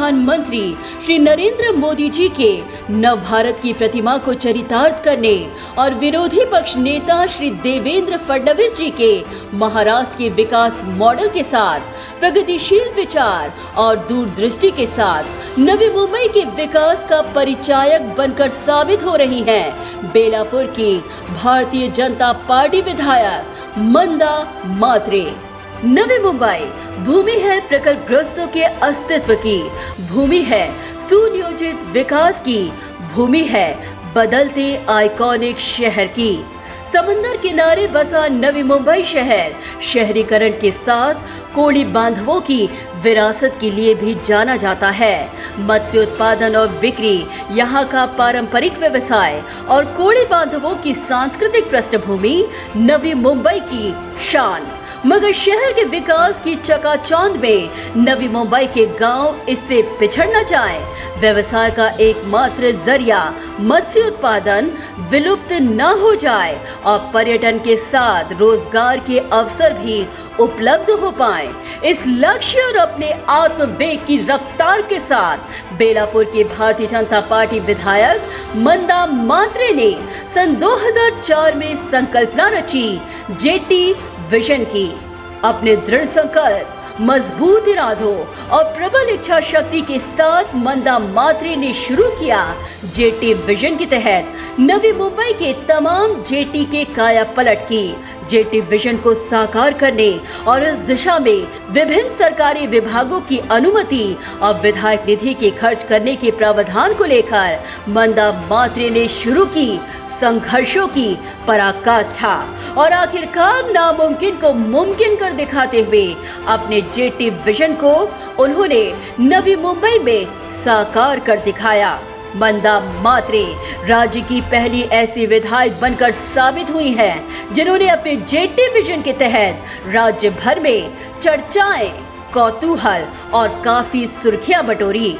प्रधानमंत्री श्री नरेंद्र मोदी जी के नव भारत की प्रतिमा को चरितार्थ करने और विरोधी पक्ष नेता श्री देवेंद्र फडणवीस जी के महाराष्ट्र के विकास मॉडल के साथ प्रगतिशील विचार और दूरदृष्टि के साथ नवी मुंबई के विकास का परिचायक बनकर साबित हो रही हैं बेलापुर की भारतीय जनता पार्टी विधायक मंदा मात्रे। नवी मुंबई भूमि है प्रकल्पग्रस्तों के अस्तित्व की, भूमि है सुनियोजित विकास की, भूमि है बदलते आइकॉनिक शहर की। समंदर किनारे बसा नवी मुंबई शहर शहरीकरण के साथ कोड़ी बांधवों की विरासत के लिए भी जाना जाता है। मत्स्य उत्पादन और बिक्री यहाँ का पारंपरिक व्यवसाय और कोड़ी बांधवों की सांस्कृतिक पृष्ठभूमि नवी मुंबई की शान। मगर शहर के विकास की चकाचौंध में नवी मुंबई के गांव इससे पिछड़ न जाएं। व्यवसाय का एकमात्र जरिया मत्स्य उत्पादन विलुप्त न हो जाए और पर्यटन के साथ रोजगार के अवसर भी उपलब्ध हो पाएं। इस लक्ष्य और अपने आत्मवेग की रफ्तार के साथ बेलापुर के भारतीय जनता पार्टी विधायक मंदा मात्रे ने सन 2004 में संकल्पना रची जेटी विजन की। अपने दृढ़ संकल्प, मजबूत इरादों और प्रबल इच्छा शक्ति के साथ मंदा मात्रे ने शुरू किया जेटी विजन के तहत नवी मुंबई के तमाम जेटी के काया पलट की। जेटी विजन को साकार करने और इस दिशा में विभिन्न सरकारी विभागों की अनुमति और विधायक निधि के खर्च करने के प्रावधान को लेकर मंदा मात्रे ने शुरू की संघर्षों की पराकाष्ठा और आखिरकार नामुमकिन को मुमकिन कर दिखाते हुए अपने जेटी विजन को उन्होंने नवी मुंबई में साकार कर दिखाया। मंदा मात्रे राज्य की पहली ऐसी विधायक बनकर साबित हुई हैं जिन्होंने अपने जेटी विजन के तहत राज्य भर में चर्चाएं, कौतूहल और काफी सुर्खियां बटोरी।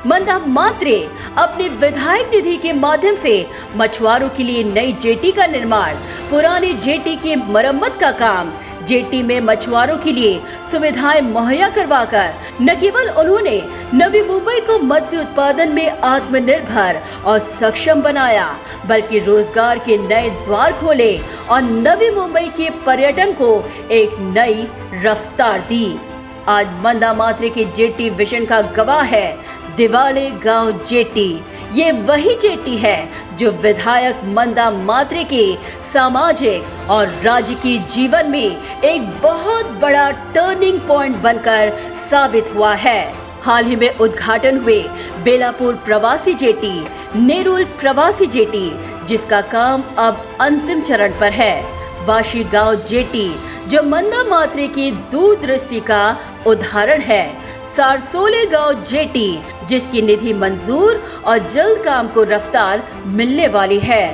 मंदा मात्रे अपने विधायक निधि के माध्यम से मछुआरों के लिए नई जेटी का निर्माण, पुरानी जेटी की मरम्मत का काम, जेटी में मछुआरों के लिए सुविधाएं मुहैया करवाकर न केवल उन्होंने नवी मुंबई को मत्स्य उत्पादन में आत्मनिर्भर और सक्षम बनाया बल्कि रोजगार के नए द्वार खोले और नवी मुंबई के पर्यटन को एक नई रफ्तार दी। आज मंदा मात्रे के जेटी विजन का गवाह है दिवाले गांव जेटी। ये वही जेटी है जो विधायक मंदा मात्रे के सामाजिक और राजकीय जीवन में एक बहुत बड़ा टर्निंग पॉइंट बनकर साबित हुआ है। हाल ही में उद्घाटन हुए बेलापुर प्रवासी जेटी, नेरुल प्रवासी जेटी, जिसका काम अब अंतिम चरण पर है। वाशी गांव जेटी जो मंदा मात्रे की दूरदृष्टि का उदाहरण है। सारसोले गांव जेटी जिसकी निधि मंजूर और जल्द काम को रफ्तार मिलने वाली है।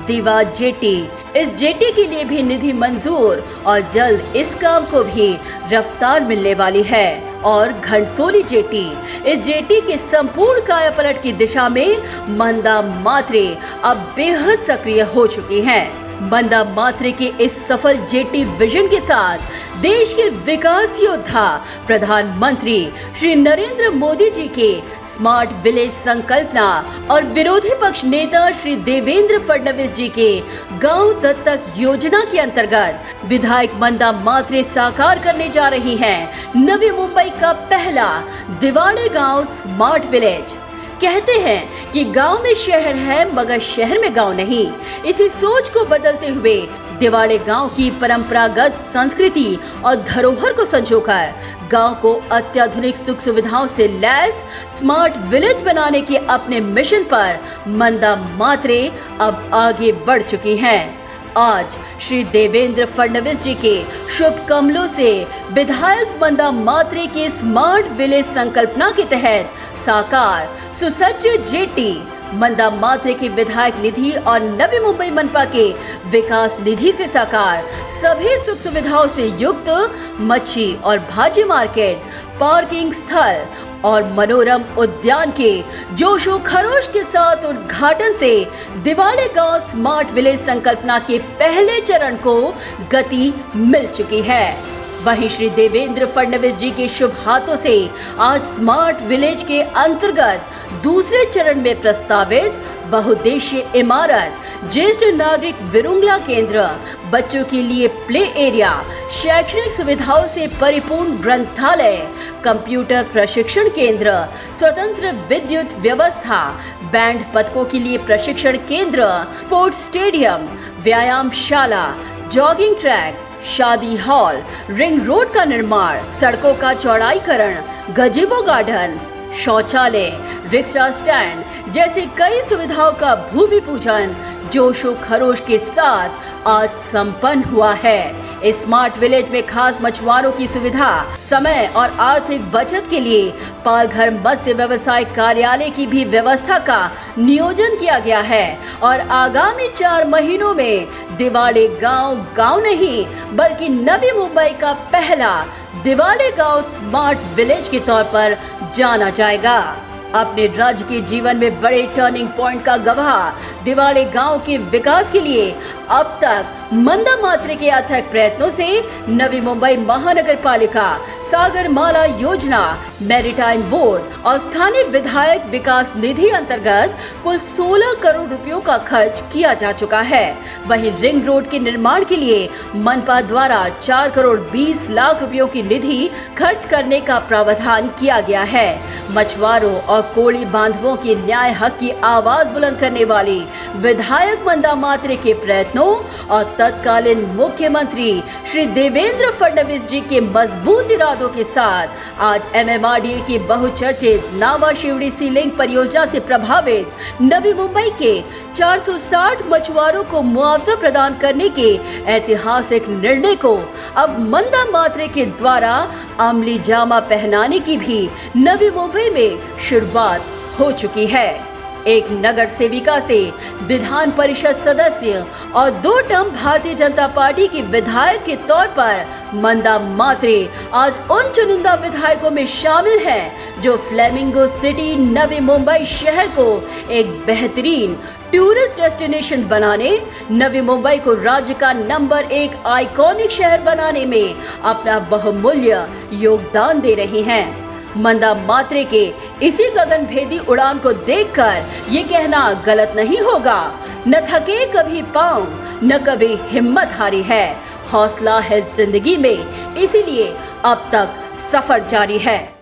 दीवा जेटी, इस जेटी के लिए भी निधि मंजूर और जल्द इस काम को भी रफ्तार मिलने वाली है। और घनसोली जेटी, इस जेटी के संपूर्ण कायापलट की दिशा में मंदा मात्रे अब बेहद सक्रिय हो चुकी हैं। मंदा मात्रे के इस सफल जेटी विजन के साथ देश के विकास योद्धा प्रधानमंत्री श्री नरेंद्र मोदी जी के स्मार्ट विलेज संकल्पना और विरोधी पक्ष नेता श्री देवेंद्र फडणवीस जी के गांव दत्तक योजना के अंतर्गत विधायक मंदा मात्रे साकार करने जा रही हैं नवी मुंबई का पहला दिवाले गांव स्मार्ट विलेज। कहते हैं कि गांव में शहर है मगर शहर में गांव नहीं। इसी सोच को बदलते हुए दिवाले गांव की परंपरागत संस्कृति और धरोहर को संजोकर गांव को अत्याधुनिक सुख सुविधाओं से लैस स्मार्ट विलेज बनाने के अपने मिशन पर मंदा मात्रे अब आगे बढ़ चुकी हैं। आज श्री देवेंद्र फडणवीस जी के शुभ कमलों से विधायक मंदा मात्रे के स्मार्ट विलेज संकल्पना के तहत साकार सुसज्ज जेटी, मंदा मात्रे के विधायक निधि और नवी मुंबई मनपा के विकास निधि से साकार सभी सुख सुविधाओं से युक्त मच्छी और भाजी मार्केट, पार्किंग स्थल और मनोरम उद्यान के जोशो खरोश के साथ उद्घाटन से दिवाले गांव स्मार्ट विलेज संकल्पना के पहले चरण को गति मिल चुकी है। वहीं श्री देवेंद्र फडणवीस जी के शुभ हाथों से आज स्मार्ट विलेज के अंतर्गत दूसरे चरण में प्रस्तावित बहुउद्देशीय इमारत, ज्येष्ठ नागरिक विरुंगला केंद्र, बच्चों के लिए प्ले एरिया, शैक्षणिक सुविधाओं से परिपूर्ण ग्रंथालय, कंप्यूटर प्रशिक्षण केंद्र, स्वतंत्र विद्युत व्यवस्था, बैंड पथकों के लिए प्रशिक्षण केंद्र, स्पोर्ट्स स्टेडियम, व्यायामशाला, जॉगिंग ट्रैक, शादी हॉल, रिंग रोड का निर्माण, सड़कों का चौड़ाईकरण, गजेबो गार्डन, शौचालय, रिक्शा स्टैंड जैसे कई सुविधाओं का भूमि पूजन जोशो खरोश के साथ आज संपन्न हुआ है। इस स्मार्ट विलेज में खास मछुआरों की सुविधा, समय और आर्थिक बचत के लिए पालघर मत्स्य व्यवसाय कार्यालय की भी व्यवस्था का नियोजन किया गया है और आगामी 4 महीनों में दिवाले गांव नहीं बल्कि नवी मुंबई का पहला दिवाले गांव स्मार्ट विलेज के तौर पर जाना जाएगा। अपने राज्य के जीवन में बड़े टर्निंग पॉइंट का गवाह दिवाले गांव के विकास के लिए अब तक मंदा मात्रे के अथक प्रयत्नों से नवी मुंबई महानगर पालिका, सागरमाला योजना, मैरीटाइम बोर्ड और स्थानीय विधायक विकास निधि अंतर्गत कुल 16 करोड़ रुपयों का खर्च किया जा चुका है। वहीं रिंग रोड के निर्माण के लिए मनपा द्वारा 4 करोड़ 20 लाख रुपयों की निधि खर्च करने का प्रावधान किया गया है। मछुआरों और कोली बांधवों के न्याय हक की आवाज बुलंद करने वाली विधायक मंदा मात्रे के प्रयत्नों और तत्कालीन मुख्यमंत्री श्री देवेंद्र फडणवीस जी के मजबूत इरादों के साथ आज MMRDA की बहुचर्चित नावा शिवड़ी सी लिंक परियोजना से प्रभावित नवी मुंबई के 460 मछुआरों को मुआवजा प्रदान करने के ऐतिहासिक निर्णय को अब मंदा मात्रे के द्वारा अमली जामा पहनाने की भी नवी मुंबई में शुरुआत हो चुकी है। एक नगर सेविका से विधान परिषद सदस्य और 2 टर्म भारतीय जनता पार्टी की विधायक के तौर पर मंदा मात्रे आज उन चुनिंदा विधायकों में शामिल हैं जो फ्लेमिंगो सिटी नवी मुंबई शहर को एक बेहतरीन टूरिस्ट डेस्टिनेशन बनाने, नवी मुंबई को राज्य का नंबर 1 आइकॉनिक शहर बनाने में अपना बहुमूल्य योगदान दे रही हैं। मंदा मात्रे के इसी गगनभेदी उड़ान को देखकर ये कहना गलत नहीं होगा, न थके कभी पांव, न कभी हिम्मत हारी है, हौसला है जिंदगी में, इसीलिए अब तक सफर जारी है।